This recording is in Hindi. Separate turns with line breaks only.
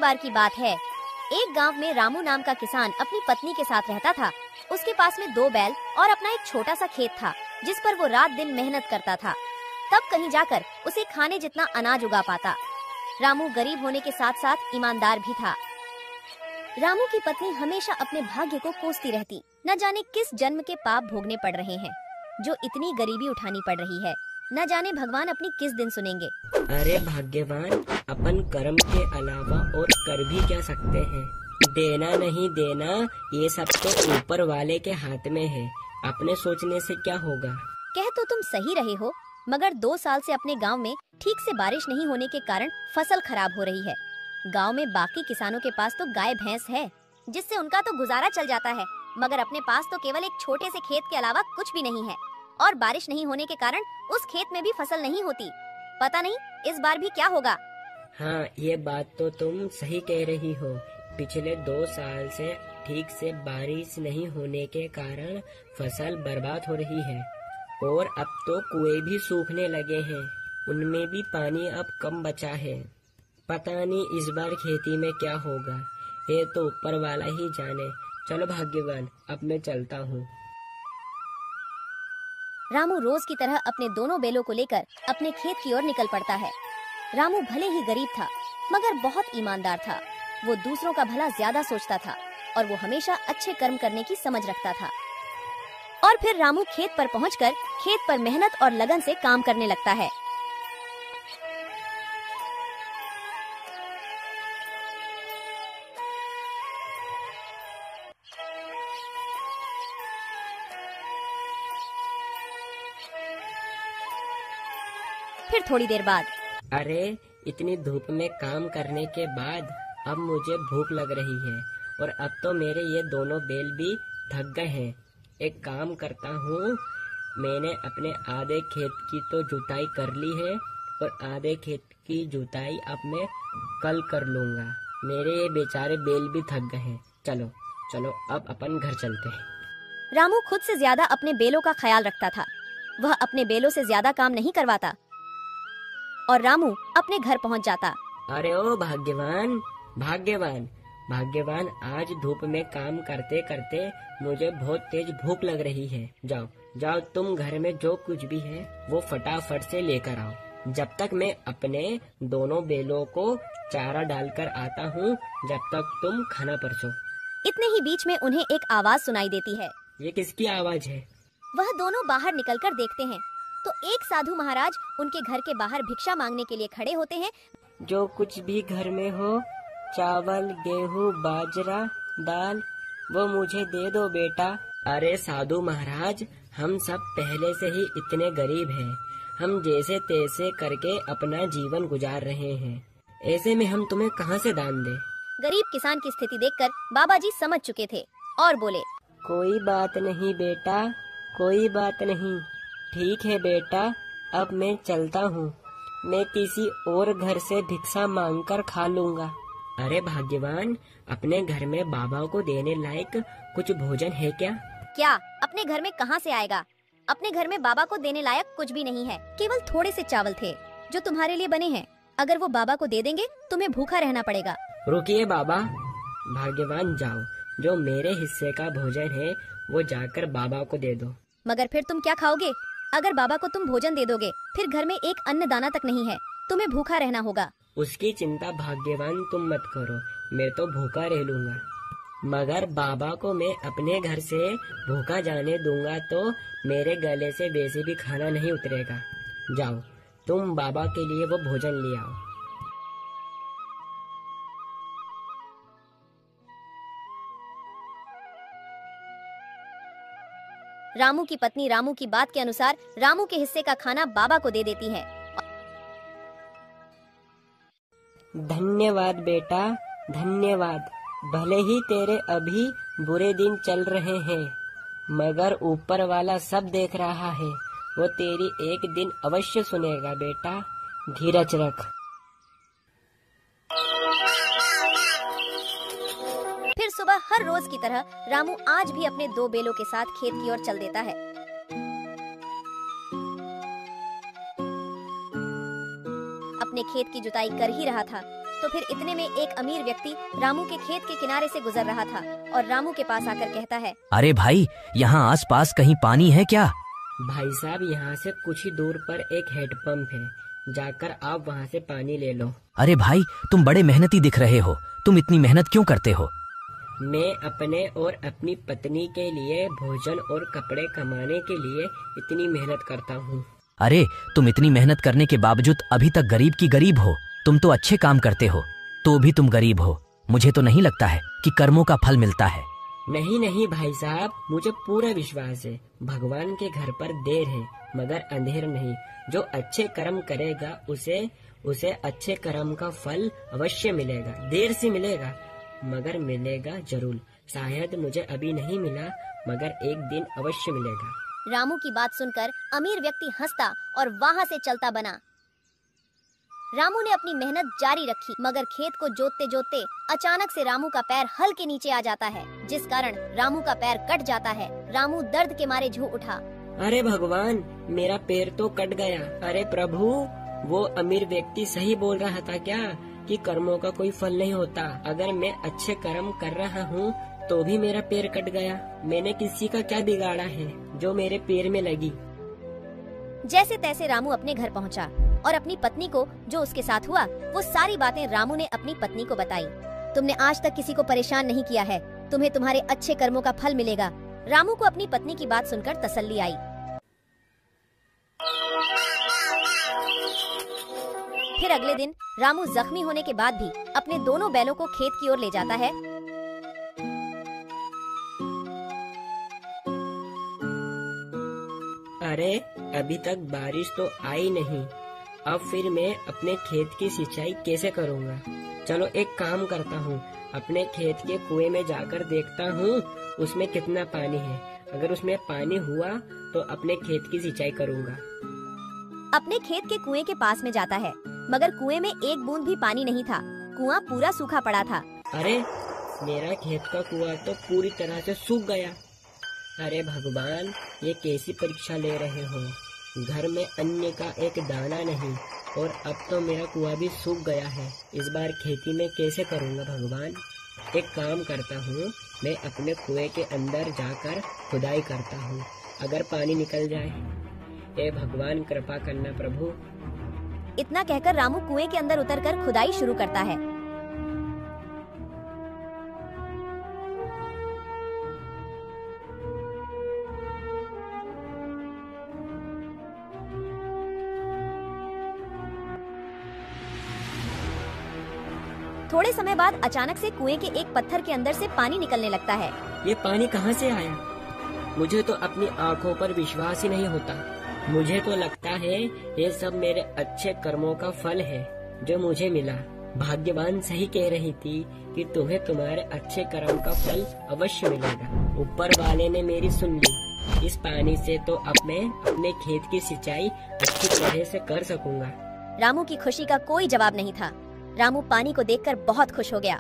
बार की बात है, एक गांव में रामू नाम का किसान अपनी पत्नी के साथ रहता था। उसके पास में 2 बैल और अपना एक छोटा सा खेत था, जिस पर वो रात दिन मेहनत करता था। तब कहीं जाकर उसे खाने जितना अनाज उगा पाता। रामू गरीब होने के साथ साथ ईमानदार भी था। रामू की पत्नी हमेशा अपने भाग्य को कोसती रहती। न जाने किस जन्म के पाप भोगने पड़ रहे हैं, जो इतनी गरीबी उठानी पड़ रही है। न जाने भगवान अपनी किस दिन सुनेंगे।
अरे भाग्यवान, अपन कर्म के अलावा और कर भी क्या सकते हैं। देना नहीं देना ये सब तो ऊपर वाले के हाथ में है, अपने सोचने से क्या होगा।
कह तो तुम सही रहे हो, मगर 2 साल से अपने गांव में ठीक से बारिश नहीं होने के कारण फसल खराब हो रही है। गांव में बाकी किसानों के पास तो गाय भैंस है, जिससे उनका तो गुजारा चल जाता है, मगर अपने पास तो केवल एक छोटे से खेत के अलावा कुछ भी नहीं है। और बारिश नहीं होने के कारण उस खेत में भी फसल नहीं होती। पता नहीं इस बार भी क्या होगा।
हाँ, ये बात तो तुम सही कह रही हो। पिछले 2 साल से ठीक से बारिश नहीं होने के कारण फसल बर्बाद हो रही है, और अब तो कुएं भी सूखने लगे हैं, उनमें भी पानी अब कम बचा है। पता नहीं इस बार खेती में क्या होगा, ये तो ऊपर वाला ही जाने। चलो भाग्यवान, अब मैं चलता हूँ।
रामू रोज की तरह अपने दोनों बैलों को लेकर अपने खेत की ओर निकल पड़ता है। रामू भले ही गरीब था, मगर बहुत ईमानदार था। वो दूसरों का भला ज्यादा सोचता था और वो हमेशा अच्छे कर्म करने की समझ रखता था। और फिर रामू खेत पर पहुंचकर खेत पर मेहनत और लगन से काम करने लगता है। फिर थोड़ी देर बाद,
अरे इतनी धूप में काम करने के बाद अब मुझे भूख लग रही है, और अब तो मेरे ये दोनों बैल भी थक गए हैं। एक काम करता हूँ, मैंने अपने आधे खेत की तो जुताई कर ली है, और आधे खेत की जुताई अब मैं कल कर लूँगा। मेरे ये बेचारे बैल भी थक गए हैं। चलो चलो, अब अपन घर चलते हैं।
रामू खुद से ज्यादा अपने बैलों का ख्याल रखता था। वह अपने बैलों से ज्यादा काम नहीं करवाता और रामू अपने घर पहुंच जाता।
अरे ओ भाग्यवान, भाग्यवान, भाग्यवान, आज धूप में काम करते करते मुझे बहुत तेज भूख लग रही है। जाओ जाओ, तुम घर में जो कुछ भी है वो फटाफट से लेकर आओ। जब तक मैं अपने दोनों बैलों को चारा डालकर आता हूँ, जब तक तुम खाना परसो।
इतने ही बीच में उन्हें एक आवाज सुनाई देती है।
ये किसकी आवाज है?
वह दोनों बाहर निकलकर देखते हैं तो एक साधु महाराज उनके घर के बाहर भिक्षा मांगने के लिए खड़े होते हैं।
जो कुछ भी घर में हो, चावल, गेहूँ, बाजरा, दाल, वो मुझे दे दो बेटा। अरे साधु महाराज, हम सब पहले से ही इतने गरीब हैं, हम जैसे तैसे करके अपना जीवन गुजार रहे हैं, ऐसे में हम तुम्हें कहाँ से दान दें?
गरीब किसान की स्थिति देखकर बाबा जी समझ चुके थे और बोले,
कोई बात नहीं बेटा, कोई बात नहीं। ठीक है बेटा, अब मैं चलता हूँ, मैं किसी और घर से भिक्षा मांगकर खा लूँगा। अरे भाग्यवान, अपने घर में बाबा को देने लायक कुछ भोजन है क्या?
क्या अपने घर में कहाँ से आएगा? अपने घर में बाबा को देने लायक कुछ भी नहीं है, केवल थोड़े से चावल थे जो तुम्हारे लिए बने हैं। अगर वो बाबा को दे देंगे तुम्हें भूखा रहना पड़ेगा।
रुकिए बाबा, भाग्यवान जाओ, जो मेरे हिस्से का भोजन है वो जाकर बाबा को दे दो।
मगर फिर तुम क्या खाओगे? अगर बाबा को तुम भोजन दे दोगे, फिर घर में एक अन्न दाना तक नहीं है, तुम्हें भूखा रहना होगा।
उसकी चिंता भाग्यवान तुम मत करो, मैं तो भूखा रह लूँगा। मगर बाबा को मैं अपने घर से भूखा जाने दूंगा तो मेरे गले से वैसे भी खाना नहीं उतरेगा। जाओ, तुम बाबा के लिए वो भोजन ले आओ।
रामू की पत्नी रामू की बात के अनुसार रामू के हिस्से का खाना बाबा को दे देती है।
धन्यवाद बेटा, धन्यवाद। भले ही तेरे अभी बुरे दिन चल रहे हैं, मगर ऊपर वाला सब देख रहा है, वो तेरी एक दिन अवश्य सुनेगा बेटा, धीरज रख।
फिर सुबह हर रोज की तरह रामू आज भी अपने 2 बैलों के साथ खेत की ओर चल देता है। अपने खेत की जुताई कर ही रहा था तो फिर इतने में एक अमीर व्यक्ति रामू के खेत के किनारे से गुजर रहा था और रामू के पास आकर कहता है,
अरे भाई, यहाँ आसपास कहीं पानी है क्या?
भाई साहब, यहाँ से कुछ ही दूर पर एक हेडपंप है, जाकर आप वहाँ से पानी ले लो।
अरे भाई, तुम बड़े मेहनती दिख रहे हो, तुम इतनी मेहनत क्यों करते हो?
मैं अपने और अपनी पत्नी के लिए भोजन और कपड़े कमाने के लिए इतनी मेहनत करता हूँ।
अरे, तुम इतनी मेहनत करने के बावजूद अभी तक गरीब की गरीब हो। तुम तो अच्छे काम करते हो, तो भी तुम गरीब हो। मुझे तो नहीं लगता है कि कर्मों का फल मिलता है।
नहीं नहीं भाई साहब, मुझे पूरा विश्वास है। भगवान के घर पर देर है मगर अंधेर नहीं। जो अच्छे कर्म करेगा उसे अच्छे कर्म का फल अवश्य मिलेगा। देर से मिलेगा मगर मिलेगा जरूर। शायद मुझे अभी नहीं मिला मगर एक दिन अवश्य मिलेगा।
रामू की बात सुनकर अमीर व्यक्ति हंसता और वहाँ से चलता बना। रामू ने अपनी मेहनत जारी रखी मगर खेत को जोतते जोतते अचानक से रामू का पैर हल के नीचे आ जाता है, जिस कारण रामू का पैर कट जाता है। रामू दर्द के मारे झूम उठा।
अरे भगवान, मेरा पैर तो कट गया। अरे प्रभु, वो अमीर व्यक्ति सही बोल रहा था क्या कि कर्मों का कोई फल नहीं होता? अगर मैं अच्छे कर्म कर रहा हूँ तो भी मेरा पैर कट गया। मैंने किसी का क्या बिगाड़ा है जो मेरे पैर में लगी?
जैसे तैसे रामू अपने घर पहुंचा और अपनी पत्नी को जो उसके साथ हुआ वो सारी बातें रामू ने अपनी पत्नी को बताई। तुमने आज तक किसी को परेशान नहीं किया है, तुम्हें तुम्हारे अच्छे कर्मों का फल मिलेगा। रामू को अपनी पत्नी की बात सुनकर तसल्ली आई। फिर अगले दिन रामू जख्मी होने के बाद भी अपने दोनों बैलों को खेत की ओर ले जाता है।
अरे अभी तक बारिश तो आई नहीं, अब फिर मैं अपने खेत की सिंचाई कैसे करूँगा? चलो एक काम करता हूँ, अपने खेत के कुएं में जाकर देखता हूँ उसमें कितना पानी है। अगर उसमें पानी हुआ तो अपने खेत की सिंचाई करूँगा।
अपने खेत के कुएं के पास में जाता है मगर कुएं में एक बूंद भी पानी नहीं था। कुआं पूरा सूखा पड़ा था।
अरे मेरा खेत का कुआं तो पूरी तरह से सूख गया। अरे भगवान, ये कैसी परीक्षा ले रहे हो? घर में अन्न का एक दाना नहीं और अब तो मेरा कुआं भी सूख गया है। इस बार खेती में कैसे करूँगा भगवान? एक काम करता हूँ, मैं अपने कुएं के अंदर जाकर खुदाई करता हूँ। अगर पानी निकल जाए, ए भगवान कृपा करना प्रभु।
इतना कहकर रामू कुएं के अंदर उतरकर खुदाई शुरू करता है। थोड़े समय बाद अचानक से कुएं के एक पत्थर के अंदर से पानी निकलने लगता है।
ये पानी कहाँ से आया? मुझे तो अपनी आँखों पर विश्वास ही नहीं होता। मुझे तो लगता है ये सब मेरे अच्छे कर्मों का फल है जो मुझे मिला। भाग्यवान सही कह रही थी कि तुम्हें तुम्हारे अच्छे कर्म का फल अवश्य मिलेगा। ऊपर वाले ने मेरी सुन ली। इस पानी से तो अब मैं अपने खेत की सिंचाई अच्छी तरह से कर सकूंगा।
रामू की खुशी का कोई जवाब नहीं था। रामू पानी को देखकर बहुत खुश हो गया।